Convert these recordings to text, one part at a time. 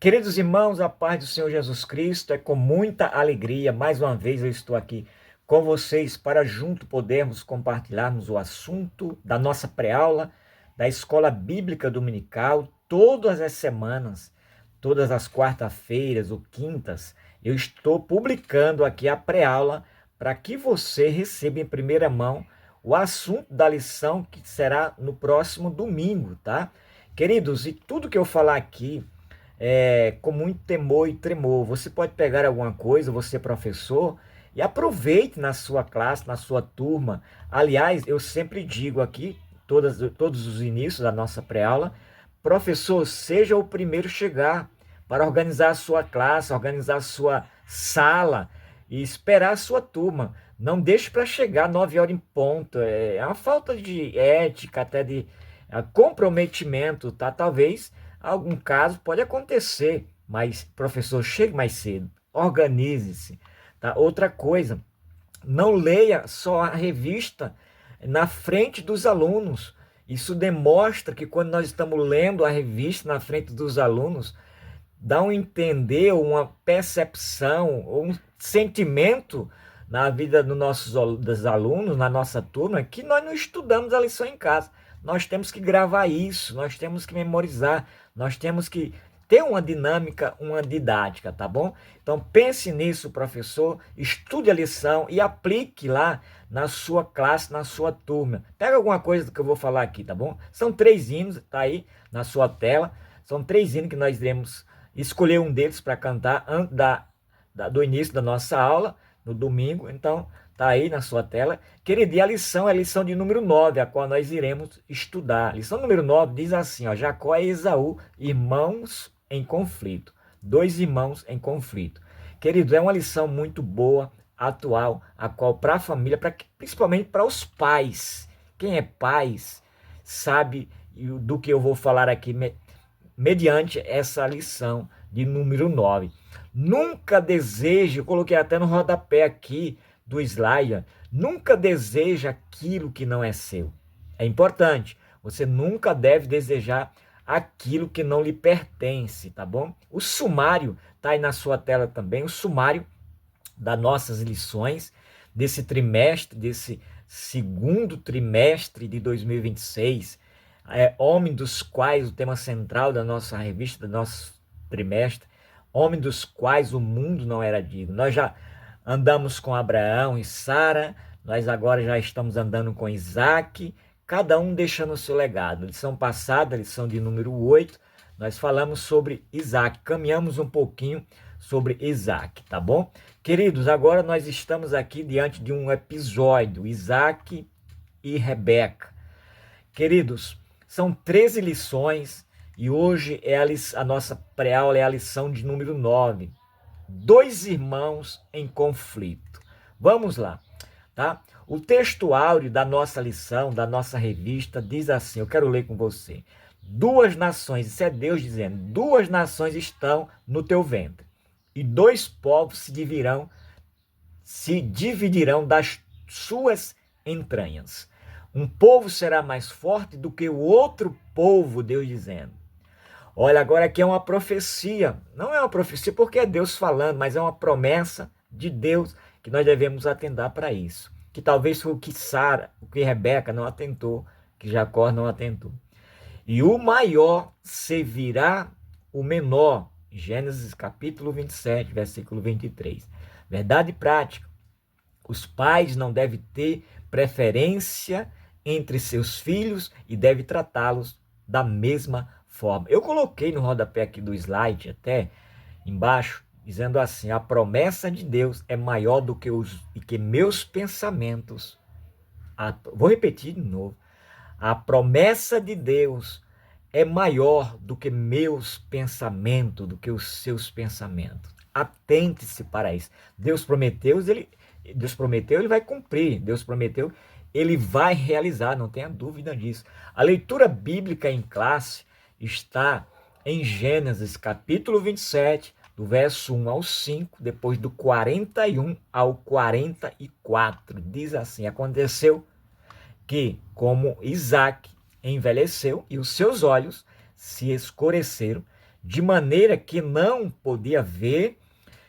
Queridos irmãos, a paz do Senhor Jesus Cristo, é com muita alegria, mais uma vez eu estou aqui com vocês para junto podermos compartilharmos o assunto da nossa pré-aula da Escola Bíblica Dominical, todas as semanas, todas as quarta-feiras ou quintas, eu estou publicando aqui a pré-aula para que você receba em primeira mão o assunto da lição que será no próximo domingo, tá? Queridos, e tudo que eu falar aqui com muito temor e tremor. Você pode pegar alguma coisa, você é professor, e aproveite na sua classe, na sua turma. Aliás, eu sempre digo aqui, todos os inícios da nossa pré-aula, professor, seja o primeiro a chegar para organizar a sua classe, organizar a sua sala e esperar a sua turma. Não deixe para chegar 9 horas em ponto. É uma falta de ética, até de comprometimento, tá? Talvez algum caso pode acontecer, mas professor, chegue mais cedo, organize-se, tá? Outra coisa, não leia só a revista na frente dos alunos. Isso demonstra que quando nós estamos lendo a revista na frente dos alunos, dá um entender, uma percepção, um sentimento na vida dos alunos, na nossa turma, que nós não estudamos a lição em casa. Nós temos que gravar isso, nós temos que memorizar, nós temos que ter uma dinâmica, uma didática, tá bom? Então pense nisso, professor, estude a lição e aplique lá na sua classe, na sua turma. Pega alguma coisa do que eu vou falar aqui, tá bom? São 3 hinos, tá aí na sua tela. São 3 hinos que nós iremos escolher um deles para cantar antes do início da nossa aula, no domingo. Então, tá aí na sua tela. Querido, e a lição é a lição de número 9, a qual nós iremos estudar. A lição número 9 diz assim, ó, Jacó e Esaú, irmãos em conflito. Dois irmãos em conflito. Querido, é uma lição muito boa, atual, a qual para a família, principalmente para os pais. Quem é pais sabe do que eu vou falar aqui mediante essa lição de número 9. Nunca deseje, eu coloquei até no rodapé aqui do slide, nunca deseje aquilo que não é seu. É importante, você nunca deve desejar aquilo que não lhe pertence, tá bom? O sumário tá aí na sua tela também, o sumário das nossas lições desse trimestre, desse segundo trimestre de 2026, homem dos quais, o tema central da nossa revista, do nosso trimestre, homem dos quais o mundo não era digno. Nós já andamos com Abraão e Sara, nós agora já estamos andando com Isaac, cada um deixando o seu legado. Lição passada, lição de número 8, nós falamos sobre Isaac, caminhamos um pouquinho sobre Isaac, tá bom? Queridos, agora nós estamos aqui diante de um episódio, Isaac e Rebeca. Queridos, são 13 lições e hoje a nossa pré-aula é a lição de número 9. Dois irmãos em conflito. Vamos lá, tá? O texto áureo da nossa lição, da nossa revista, diz assim, eu quero ler com você. Duas nações, isso é Deus dizendo, duas nações estão no teu ventre, e dois povos se dividirão das suas entranhas. Um povo será mais forte do que o outro povo, Deus dizendo. Olha, agora aqui é uma profecia. Não é uma profecia porque é Deus falando, mas é uma promessa de Deus que nós devemos atentar para isso. Que talvez foi o que Sara, o que Rebeca não atentou, que Jacó não atentou. E o maior servirá o menor. Gênesis capítulo 27, versículo 23. Verdade prática. Os pais não devem ter preferência entre seus filhos e devem tratá-los da mesma forma. Eu coloquei no rodapé aqui do slide, até embaixo, dizendo assim: a promessa de Deus é maior do que meus pensamentos. Vou repetir de novo. A promessa de Deus é maior do que meus pensamentos, do que os seus pensamentos. Atente-se para isso. Deus prometeu, ele vai cumprir. Deus prometeu, ele vai realizar, não tenha dúvida disso. A leitura bíblica em classe está em Gênesis capítulo 27, do verso 1 ao 5, depois do 41 ao 44. Diz assim: aconteceu que, como Isaac envelheceu e os seus olhos se escureceram, de maneira que não podia ver,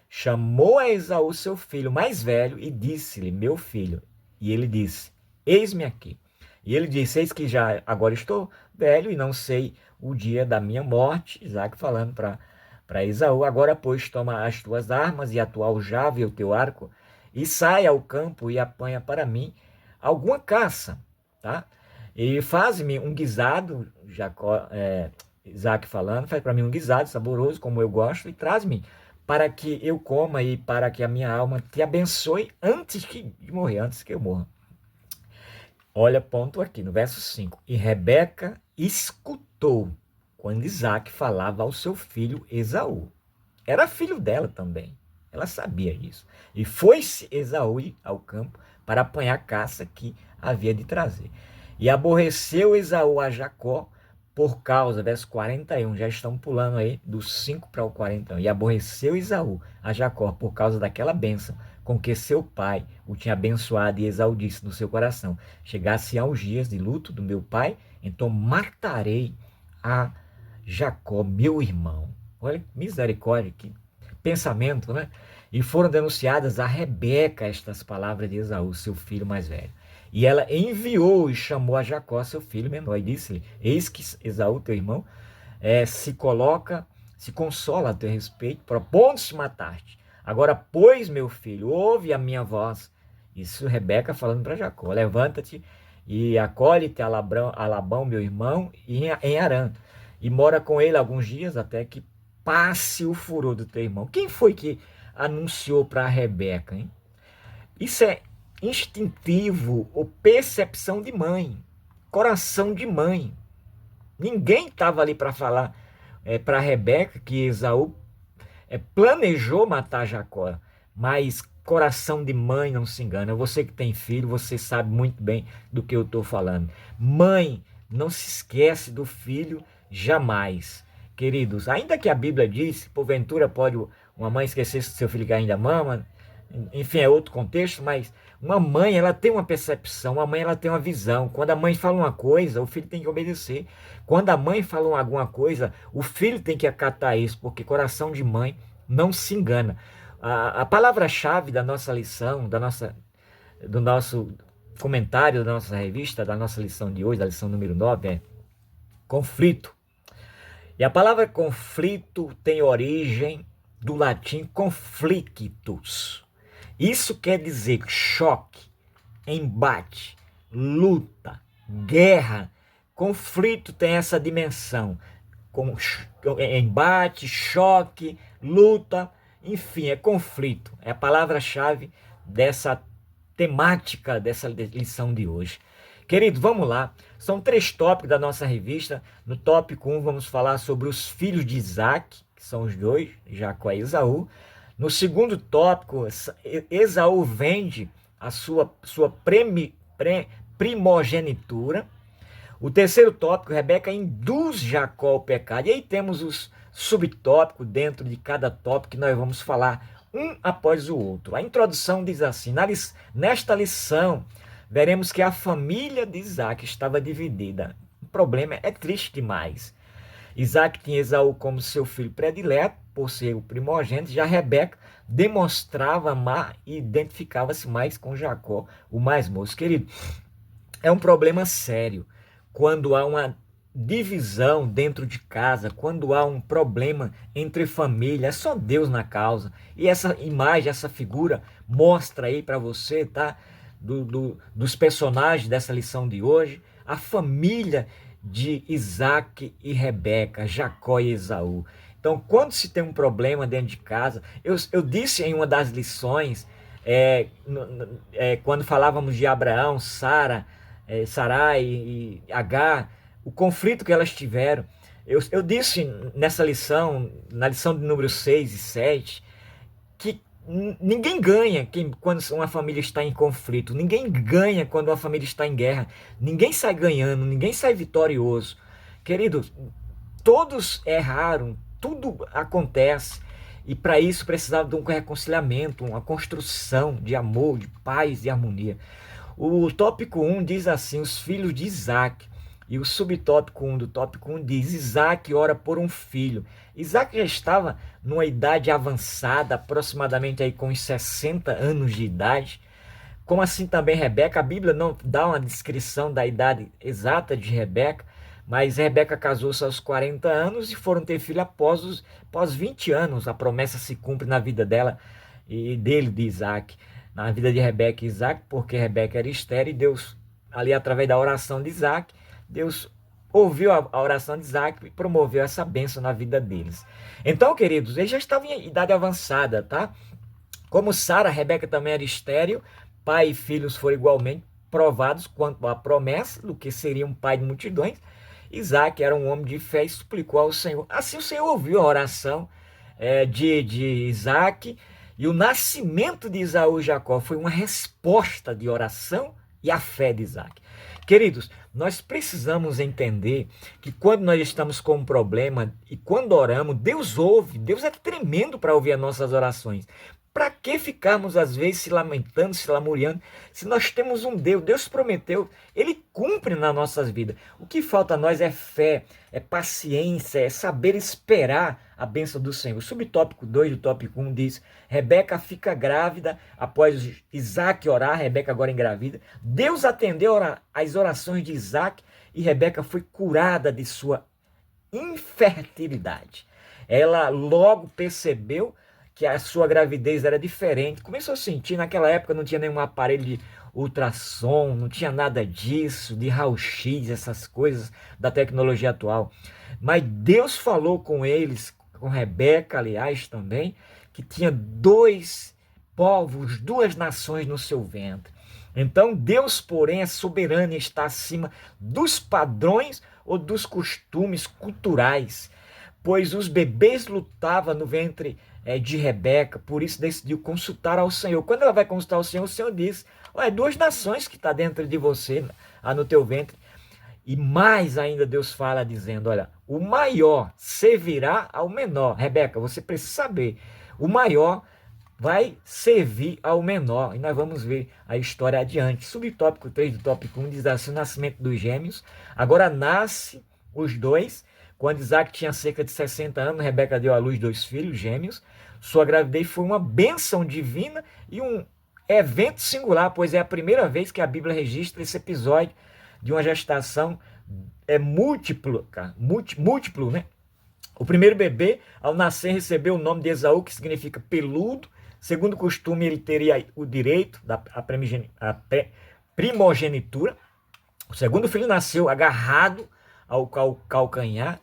chamou a Esaú seu filho mais velho e disse-lhe, meu filho. E ele disse, eis-me aqui. E ele disse, eis que já agora estou velho e não sei o dia da minha morte. Isaac falando para Esaú, agora pois toma as tuas armas e a tua aljava e o teu arco e sai ao campo e apanha para mim alguma caça, tá? E faz-me um guisado, Isaac falando, faz para mim um guisado saboroso como eu gosto e traz-me para que eu coma e para que a minha alma te abençoe antes de morrer, antes que eu morra. Olha, ponto aqui, no verso 5. E Rebeca escutou quando Isaac falava ao seu filho Esaú. Era filho dela também. Ela sabia disso. E foi-se Esaú ao campo para apanhar a caça que havia de trazer. E aborreceu Esaú a Jacó por causa, verso 41, já estão pulando aí do 5 para o 41. E aborreceu Esaú a Jacó por causa daquela bênção com que seu pai o tinha abençoado, e Esaú disse no seu coração, chegasse aos dias de luto do meu pai, então matarei a Jacó, meu irmão. Olha, misericórdia, que pensamento, né? E foram denunciadas a Rebeca estas palavras de Esaú, seu filho mais velho. E ela enviou e chamou a Jacó, seu filho menor, e disse-lhe, eis que Esaú, teu irmão, se consola a teu respeito, propondo-se matar-te. Agora, pois, meu filho, ouve a minha voz. Isso Rebeca falando para Jacó, levanta-te e acolhe-te a Labão, meu irmão, em Harã, e mora com ele alguns dias até que passe o furor do teu irmão. Quem foi que anunciou para Rebeca, hein? Isso é instintivo ou percepção de mãe, coração de mãe. Ninguém estava ali para falar para Rebeca que Esaú planejou matar Jacó, mas coração de mãe não se engana. Você que tem filho, você sabe muito bem do que eu estou falando. Mãe não se esquece do filho jamais. Queridos, ainda que a Bíblia diz, porventura pode uma mãe esquecer se seu filho que ainda mama, enfim, é outro contexto, mas uma mãe, ela tem uma percepção, uma mãe, ela tem uma visão. Quando a mãe fala uma coisa, o filho tem que obedecer. Quando a mãe fala alguma coisa, o filho tem que acatar isso, porque coração de mãe não se engana. A palavra-chave da nossa lição, do nosso comentário da nossa revista, da nossa lição de hoje, da lição número 9, é conflito. E a palavra conflito tem origem do latim conflictus. Isso quer dizer choque, embate, luta, guerra. Conflito tem essa dimensão, como embate, choque, luta, enfim, é conflito. É a palavra-chave dessa temática dessa lição de hoje. Querido, vamos lá. São 3 tópicos da nossa revista. No tópico 1, vamos falar sobre os filhos de Isaac, que são os 2, Jacó e Esaú. No segundo tópico, Esaú vende a sua primogenitura. O terceiro tópico, Rebeca induz Jacó ao pecado. E aí temos os subtópicos dentro de cada tópico que nós vamos falar um após o outro. A introdução diz assim, nesta lição, veremos que a família de Isaac estava dividida. O problema é triste demais. Isaac tinha Esaú como seu filho predileto, por ser o primogênito, já Rebeca demonstrava amar e identificava-se mais com Jacó, o mais moço. Querido, é um problema sério quando há uma divisão dentro de casa, quando há um problema entre família, é só Deus na causa. E essa imagem, essa figura mostra aí para você, tá? Dos personagens dessa lição de hoje, a família de Isaac e Rebeca, Jacó e Esaú. Então, quando se tem um problema dentro de casa, eu disse em uma das lições, quando falávamos de Abraão, Sarai e Agar, o conflito que elas tiveram, eu disse nessa lição, na lição de número 6 e 7, que ninguém ganha quando uma família está em conflito. Ninguém ganha quando uma família está em guerra. Ninguém sai ganhando, ninguém sai vitorioso. Querido, todos erraram, tudo acontece. E para isso precisava de um reconciliamento, uma construção de amor, de paz e harmonia. O tópico 1 diz assim, os filhos de Isaac. E o subtópico 1 do tópico 1 diz, Isaac ora por um filho. Isaac já estava numa idade avançada, aproximadamente aí com uns 60 anos de idade. Como assim também Rebeca? A Bíblia não dá uma descrição da idade exata de Rebeca, mas Rebeca casou-se aos 40 anos e foram ter filho após 20 anos. A promessa se cumpre na vida dela e dele, de Isaac, na vida de Rebeca e Isaac, porque Rebeca era estéril e Deus, ali através da oração de Isaac, Deus ouviu a oração de Isaac e promoveu essa bênção na vida deles. Então, queridos, eles já estavam em idade avançada, tá? Como Sara, Rebeca também era estéril, pai e filhos foram igualmente provados quanto à promessa do que seria um pai de multidões. Isaac era um homem de fé e suplicou ao Senhor. Assim o Senhor ouviu a oração de Isaac, e o nascimento de Esaú e Jacó foi uma resposta de oração e a fé de Isaac. Queridos, nós precisamos entender que quando nós estamos com um problema e quando oramos, Deus ouve, Deus é tremendo para ouvir as nossas orações. Para que ficarmos, às vezes, se lamentando, se lamuriando, se nós temos um Deus? Deus prometeu, Ele cumpre nas nossas vidas. O que falta a nós é fé, é paciência, é saber esperar a bênção do Senhor. O subtópico 2 do tópico 1 diz: Rebeca fica grávida após Isaac orar, Rebeca agora engravida. Deus atendeu às orações de Isaac e Rebeca foi curada de sua infertilidade. Ela logo percebeu que a sua gravidez era diferente. Começou a sentir, naquela época não tinha nenhum aparelho de ultrassom, não tinha nada disso, de raio-x, essas coisas da tecnologia atual. Mas Deus falou com eles, com Rebeca, aliás, também, que tinha dois povos, duas nações no seu ventre. Então Deus, porém, é soberano e está acima dos padrões ou dos costumes culturais, pois os bebês lutavam no ventre de Rebeca, por isso decidiu consultar ao Senhor. Quando ela vai consultar o Senhor diz: é duas nações que está dentro de você, no teu ventre. E mais ainda Deus fala dizendo: olha, o maior servirá ao menor. Rebeca, você precisa saber, o maior vai servir ao menor. E nós vamos ver a história adiante. Subtópico 3 do tópico 1 diz assim: o nascimento dos gêmeos. Agora nasce os dois. Quando Isaac tinha cerca de 60 anos, Rebeca deu à luz 2 filhos gêmeos. Sua gravidez foi uma bênção divina e um evento singular, pois é a primeira vez que a Bíblia registra esse episódio de uma gestação múltiplo, né? O primeiro bebê, ao nascer, recebeu o nome de Esaú, que significa peludo. Segundo o costume, ele teria o direito da primogenitura. O segundo filho nasceu agarrado ao calcanhar,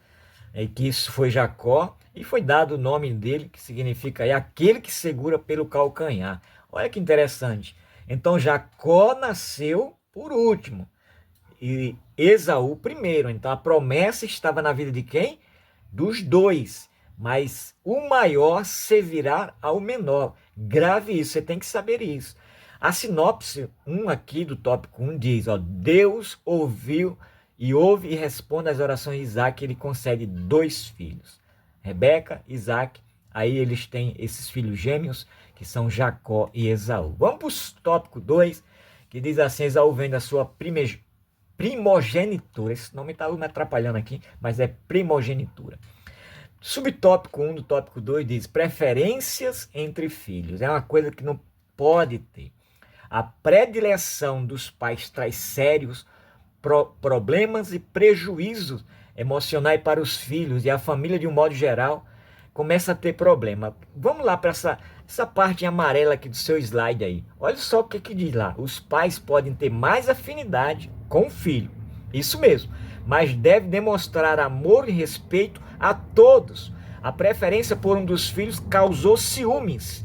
que isso foi Jacó, e foi dado o nome dele, que significa aquele que segura pelo calcanhar. Olha que interessante. Então Jacó nasceu por último e Esaú primeiro. Então a promessa estava na vida de quem? Dos dois. Mas o maior servirá ao menor. Grave isso, você tem que saber isso. A sinopse 1 aqui do tópico 1 diz: Deus ouviu e ouve e responde às orações de Isaac. Ele concede 2 filhos, Rebeca, Isaac. Aí eles têm esses filhos gêmeos, que são Jacó e Esaú. Vamos para o tópico 2, que diz assim: Esaú vem da sua primogenitura. Esse nome está me atrapalhando aqui, mas é primogenitura. Subtópico 1 do tópico 2 diz: preferências entre filhos. É uma coisa que não pode ter. A predileção dos pais traz sérios problemas e prejuízos emocionais para os filhos, e a família, de um modo geral, começa a ter problema. Vamos lá para essa parte em amarela aqui do seu slide aí. Olha só o que diz lá: os pais podem ter mais afinidade com o filho, isso mesmo, mas deve demonstrar amor e respeito a todos. A preferência por um dos filhos causou ciúmes,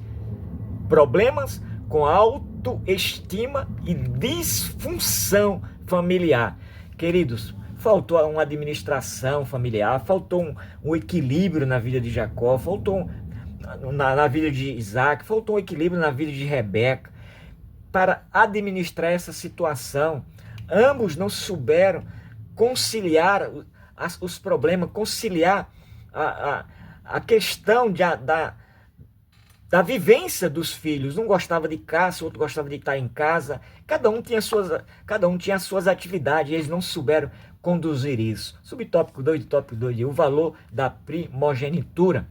problemas com autoestima e disfunção familiar. Queridos, faltou uma administração familiar, faltou um equilíbrio na vida de Jacó, faltou na vida de Isaac, faltou um equilíbrio na vida de Rebeca para administrar essa situação. Ambos não souberam conciliar os problemas, conciliar a questão da vivência dos filhos. Um gostava de caça, o outro gostava de estar em casa. Cada um tinha as suas atividades. Eles não souberam conduzir isso? Subtópico 2 do tópico 2, o valor da primogenitura.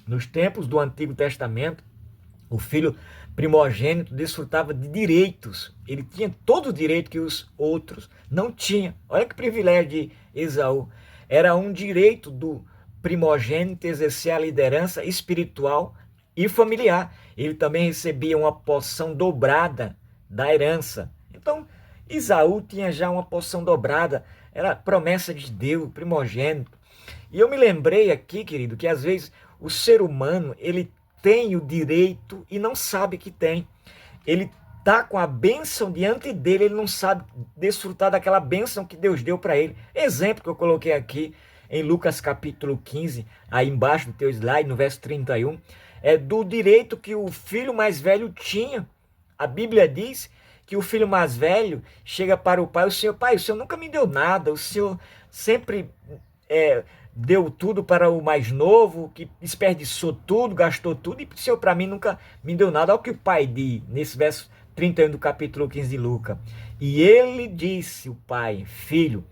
Nos tempos do Antigo Testamento, o filho primogênito desfrutava de direitos. Ele tinha todo o direito que os outros não tinham. Olha que privilégio de Esaú. Era um direito do primogênito exercer a liderança espiritual e familiar. Ele também recebia uma porção dobrada da herança. Então, Esaú tinha já uma porção dobrada. Era promessa de Deus, primogênito. E eu me lembrei aqui, querido, que às vezes o ser humano, ele tem o direito e não sabe que tem. Ele está com a bênção diante dele, ele não sabe desfrutar daquela bênção que Deus deu para ele. Exemplo que eu coloquei aqui em Lucas capítulo 15, aí embaixo do teu slide, no verso 31, é do direito que o filho mais velho tinha. A Bíblia diz que o filho mais velho chega para o pai, pai, o senhor nunca me deu nada, o senhor sempre deu tudo para o mais novo, que desperdiçou tudo, gastou tudo, e o senhor para mim nunca me deu nada. Olha o que o pai diz nesse verso 31 do capítulo 15 de Lucas. E ele disse, o pai, filho,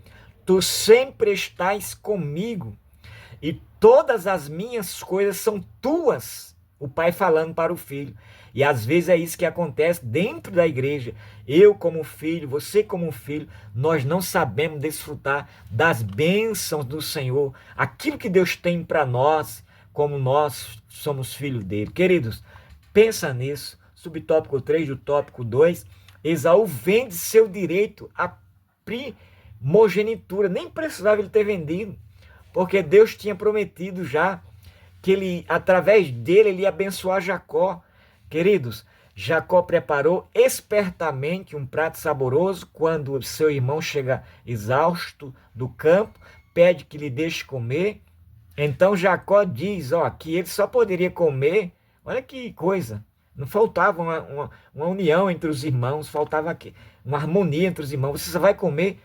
tu sempre estás comigo, e todas as minhas coisas são tuas. O pai falando para o filho. E às vezes é isso que acontece dentro da igreja. Eu como filho, você como filho, nós não sabemos desfrutar das bênçãos do Senhor. Aquilo que Deus tem para nós, como nós somos filhos dele. Queridos, pensa nisso. Subtópico 3 do tópico 2. Esaú vende seu direito à primogenitura. Nem precisava ele ter vendido, porque Deus tinha prometido já que ele, através dele, ele ia abençoar Jacó. Queridos, Jacó preparou espertamente um prato saboroso quando seu irmão chega exausto do campo, pede que lhe deixe comer. Então Jacó diz, que ele só poderia comer, olha que coisa, não faltava uma união entre os irmãos, faltava aqui, uma harmonia entre os irmãos. Você só vai comer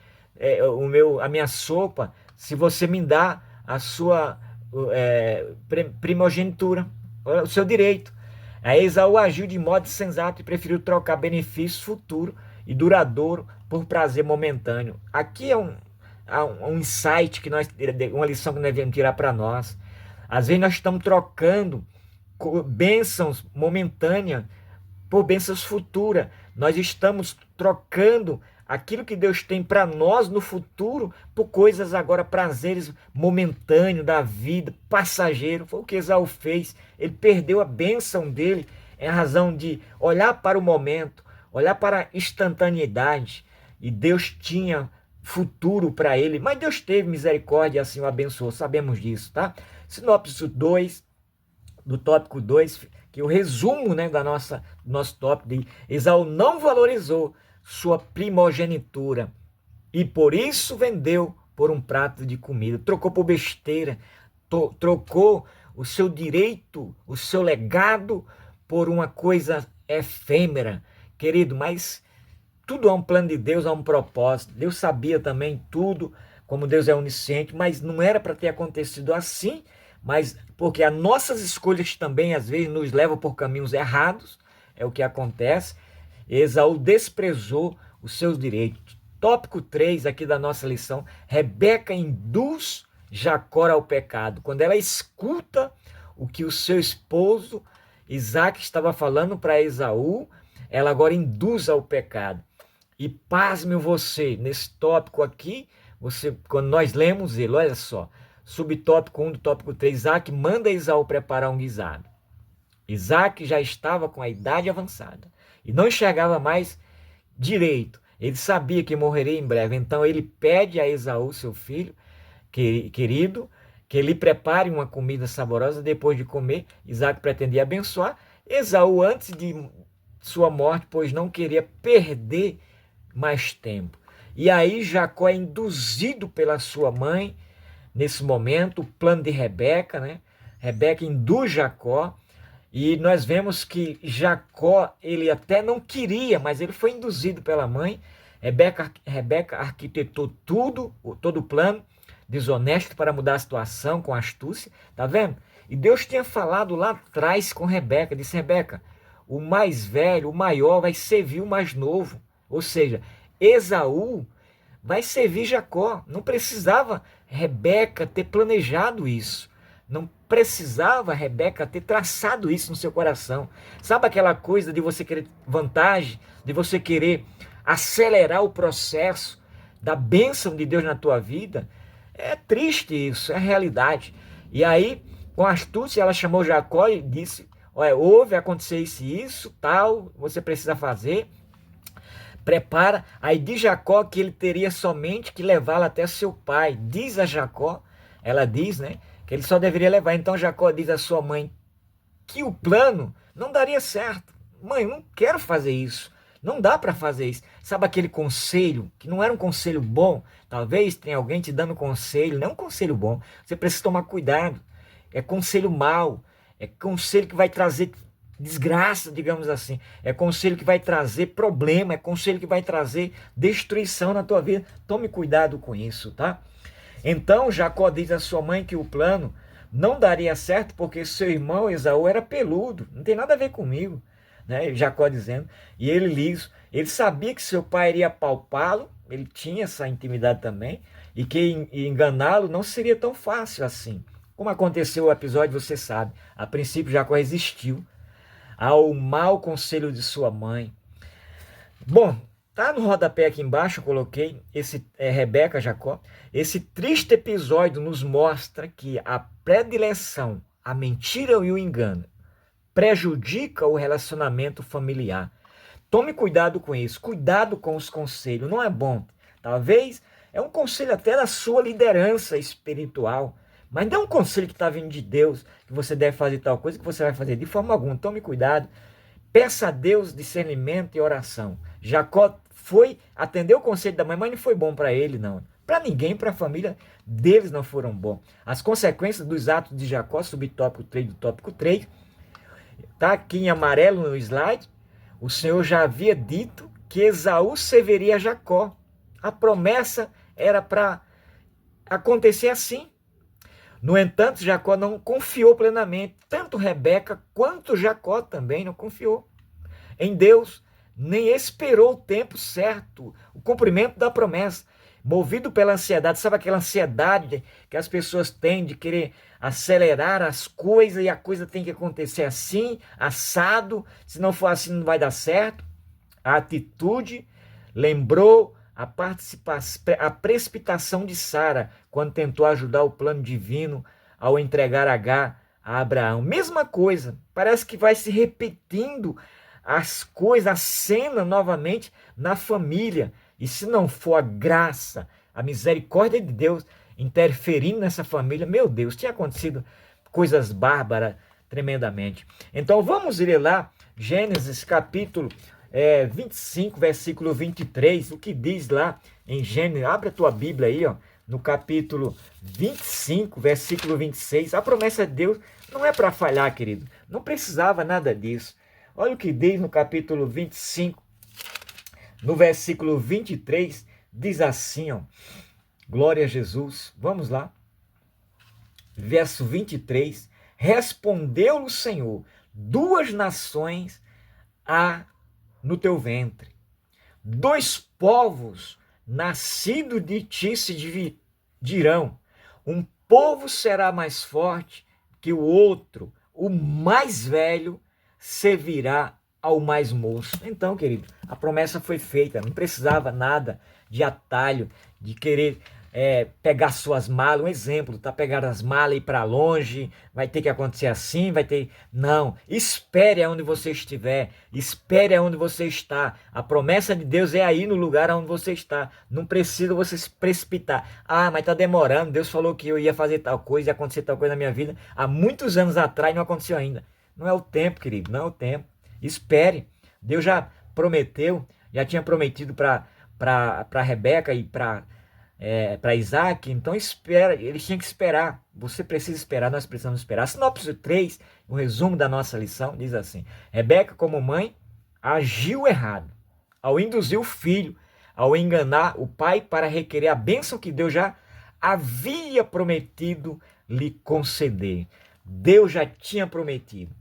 a minha sopa se você me dá a sua primogenitura, o seu direito. Aí Esaú agiu de modo insensato e preferiu trocar benefício futuro e duradouro por prazer momentâneo. Aqui é um insight, uma lição que nós devemos tirar para nós. Às vezes nós estamos trocando bênçãos momentâneas por bênçãos futuras. Nós estamos trocando aquilo que Deus tem para nós no futuro por coisas agora, prazeres momentâneos da vida, passageiro. Foi o que Esaú fez. Ele perdeu a bênção dele em razão de olhar para o momento, olhar para a instantaneidade. E Deus tinha futuro para ele, mas Deus teve misericórdia e assim o abençoou. Sabemos disso, tá? Sinopse 2, do tópico 2, que é o resumo, né, do nosso tópico de Esaú não valorizou sua primogenitura e por isso vendeu por um prato de comida, trocou por besteira, trocou o seu direito, o seu legado por uma coisa efêmera, querido. Mas tudo há um plano de Deus, há um propósito. Deus sabia também tudo, como Deus é onisciente, mas não era para ter acontecido assim, mas porque as nossas escolhas também às vezes nos levam por caminhos errados, é o que acontece. Esaú desprezou os seus direitos. Tópico 3 aqui da nossa lição, Rebeca induz Jacó ao pecado. Quando ela escuta o que o seu esposo Isaac estava falando para Esaú, ela agora induz ao pecado. E pasme você, nesse tópico aqui, quando nós lemos ele, olha só, subtópico 1 do tópico 3, Isaac manda Esaú preparar um guisado. Isaac já estava com a idade avançada e não enxergava mais direito. Ele sabia que morreria em breve, então ele pede a Esaú, seu filho querido, que ele prepare uma comida saborosa. Depois de comer, Isaac pretendia abençoar Esaú antes de sua morte, pois não queria perder mais tempo. E aí Jacó é induzido pela sua mãe, nesse momento, o plano de Rebeca, né? Rebeca induz Jacó, e nós vemos que Jacó, ele até não queria, mas ele foi induzido pela mãe. Rebeca arquitetou todo o plano, desonesto para mudar a situação com astúcia, tá vendo? E Deus tinha falado lá atrás com Rebeca, disse: Rebeca, o mais velho, o maior vai servir o mais novo. Ou seja, Esaú vai servir Jacó. Não precisava Rebeca ter planejado isso. Não precisava Rebeca ter traçado isso no seu coração. Sabe aquela coisa de você querer vantagem, de você querer acelerar o processo da bênção de Deus na tua vida? É triste isso, é realidade. E aí, com astúcia, ela chamou Jacó e disse: olha, houve acontecer isso e isso, tal, você precisa fazer. Prepara. Aí diz Jacó que ele teria somente que levá-la até seu pai. Diz a Jacó, ela diz, né, que ele só deveria levar. Então Jacó diz à sua mãe que o plano não daria certo. Mãe, eu não quero fazer isso. Não dá para fazer isso. Sabe aquele conselho que não era um conselho bom? Talvez tenha alguém te dando conselho, não é um conselho bom. Você precisa tomar cuidado. É conselho mau. É conselho que vai trazer desgraça, digamos assim. É conselho que vai trazer problema. É conselho que vai trazer destruição na tua vida. Tome cuidado com isso, tá? Então Jacó diz à sua mãe que o plano não daria certo porque seu irmão Esaú era peludo. Não tem nada a ver comigo, né? Jacó dizendo. E ele liso. Ele sabia que seu pai iria apalpá-lo. Ele tinha essa intimidade também. E que enganá-lo não seria tão fácil assim. Como aconteceu o episódio, você sabe. A princípio, Jacó resistiu ao mau conselho de sua mãe. Bom, tá no rodapé aqui embaixo, eu coloquei esse Rebeca, Jacó. Esse triste episódio nos mostra que a predileção, a mentira e o engano prejudica o relacionamento familiar. Tome cuidado com isso, cuidado com os conselhos, não é bom. Talvez é um conselho até da sua liderança espiritual, mas não é um conselho que está vindo de Deus, que você deve fazer tal coisa que você vai fazer de forma alguma. Tome cuidado. Peça a Deus discernimento e oração. Jacó foi atender o conselho da mãe, mas não foi bom para ele, não. Para ninguém, para a família deles não foram bons. As consequências dos atos de Jacó, subtópico 3 do tópico 3, tá aqui em amarelo no slide. O Senhor já havia dito que Esaú serviria a Jacó. A promessa era para acontecer assim. No entanto, Jacó não confiou plenamente. Tanto Rebeca quanto Jacó também não confiou em Deus, nem esperou o tempo certo, o cumprimento da promessa. Movido pela ansiedade, sabe aquela ansiedade que as pessoas têm de querer acelerar as coisas e a coisa tem que acontecer assim, assado, se não for assim não vai dar certo? A atitude lembrou a precipitação de Sara quando tentou ajudar o plano divino ao entregar Agar a Abraão. Mesma coisa, parece que vai se repetindo as coisas, a cena novamente na família. E se não for a graça, a misericórdia de Deus interferindo nessa família, meu Deus, tinha acontecido coisas bárbaras tremendamente. Então vamos ler lá Gênesis capítulo 25, versículo 23, o que diz lá em Gênesis. Abre a tua Bíblia aí, ó, no capítulo 25, versículo 26. A promessa de Deus não é para falhar, querido. Não precisava nada disso. Olha o que diz no capítulo 25, no versículo 23, diz assim, ó, glória a Jesus. Vamos lá. Verso 23, respondeu-lhe o Senhor, 2 nações há no teu ventre, 2 povos nascidos de ti se dividirão, um povo será mais forte que o outro, o mais velho servirá ao mais moço. Então, querido, a promessa foi feita, não precisava nada de atalho, de querer pegar suas malas, um exemplo, tá? Pegar as malas e ir para longe, vai ter que acontecer assim, vai ter... Não, espere aonde você estiver, espere aonde você está. A promessa de Deus é aí no lugar onde você está. Não precisa você se precipitar. Ah, mas tá demorando, Deus falou que eu ia fazer tal coisa, ia acontecer tal coisa na minha vida há muitos anos atrás e não aconteceu ainda. Não é o tempo, querido, não é o tempo. Espere. Deus já prometeu, já tinha prometido para Rebeca e para Isaac, então espera, eles tinham que esperar. Você precisa esperar, nós precisamos esperar. Sinopse 3, o resumo da nossa lição, diz assim: Rebeca, como mãe, agiu errado ao induzir o filho, ao enganar o pai para requerer a bênção que Deus já havia prometido lhe conceder. Deus já tinha prometido.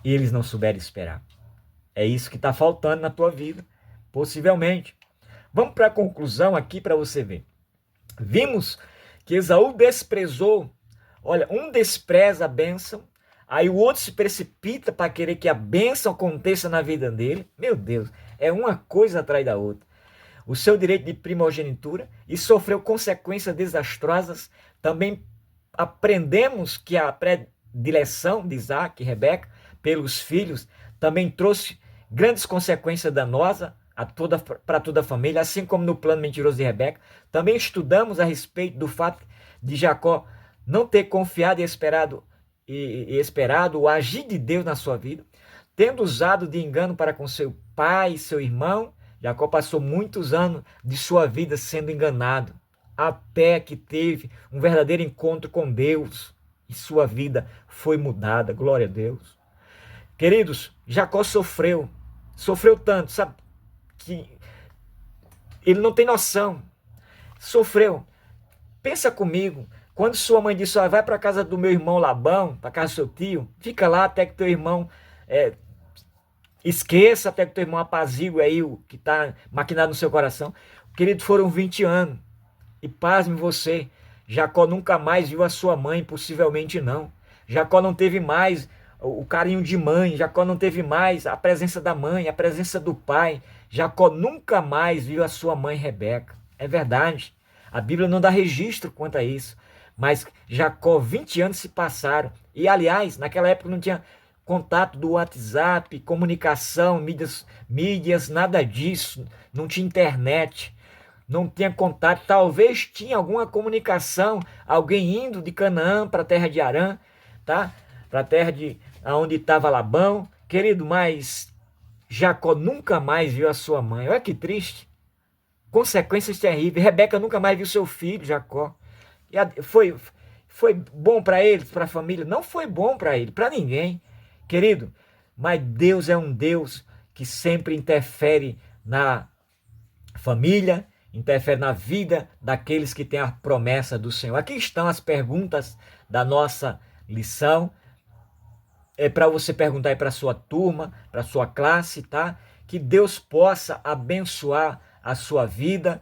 E eles não souberam esperar. É isso que está faltando na tua vida, possivelmente. Vamos para a conclusão aqui para você ver. Vimos que Esaú desprezou, olha, um despreza a bênção, aí o outro se precipita para querer que a bênção aconteça na vida dele. Meu Deus, é uma coisa atrás da outra. O seu direito de primogenitura e sofreu consequências desastrosas. Também aprendemos que a predileção de Isaac e Rebeca pelos filhos também trouxe grandes consequências danosas para toda a família, assim como no plano mentiroso de Rebeca. Também estudamos a respeito do fato de Jacó não ter confiado e esperado o agir de Deus na sua vida, tendo usado de engano para com seu pai e seu irmão. Jacó passou muitos anos de sua vida sendo enganado, até que teve um verdadeiro encontro com Deus e sua vida foi mudada. Glória a Deus. Queridos, Jacó sofreu tanto, sabe, que ele não tem noção. Sofreu. Pensa comigo, quando sua mãe disse, vai para a casa do meu irmão Labão, para a casa do seu tio, fica lá até que teu irmão esqueça, até que teu irmão apazigue aí o que está maquinado no seu coração. Querido, foram 20 anos. E pasme você, Jacó nunca mais viu a sua mãe, possivelmente não. Jacó não teve mais o carinho de mãe, Jacó não teve mais a presença da mãe, a presença do pai. Jacó nunca mais viu a sua mãe Rebeca. É verdade. A Bíblia não dá registro quanto a isso. Mas Jacó, 20 anos se passaram. E, aliás, naquela época não tinha contato do WhatsApp, comunicação, mídias, nada disso. Não tinha internet, não tinha contato. Talvez tinha alguma comunicação, alguém indo de Canaã para a terra de Harã, tá? Para a terra de onde estava Labão. Querido, mas Jacó nunca mais viu a sua mãe. Olha que triste. Consequências terríveis. Rebeca nunca mais viu seu filho, Jacó. Foi bom para eles, para a família? Não foi bom para ele, para ninguém. Querido, mas Deus é um Deus que sempre interfere na família, interfere na vida daqueles que têm a promessa do Senhor. Aqui estão as perguntas da nossa lição. É para você perguntar aí para a sua turma, para a sua classe, tá? Que Deus possa abençoar a sua vida.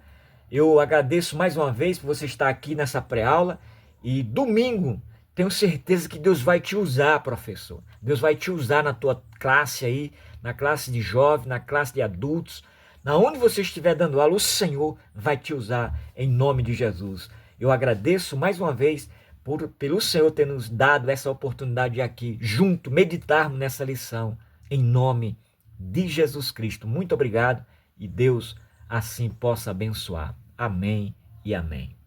Eu agradeço mais uma vez por você estar aqui nessa pré-aula. E domingo, tenho certeza que Deus vai te usar, professor. Deus vai te usar na tua classe aí, na classe de jovens, na classe de adultos. Na onde você estiver dando aula, o Senhor vai te usar em nome de Jesus. Eu agradeço mais uma vez pelo Senhor ter nos dado essa oportunidade de aqui, junto, meditarmos nessa lição, em nome de Jesus Cristo. Muito obrigado e Deus assim possa abençoar. Amém e amém.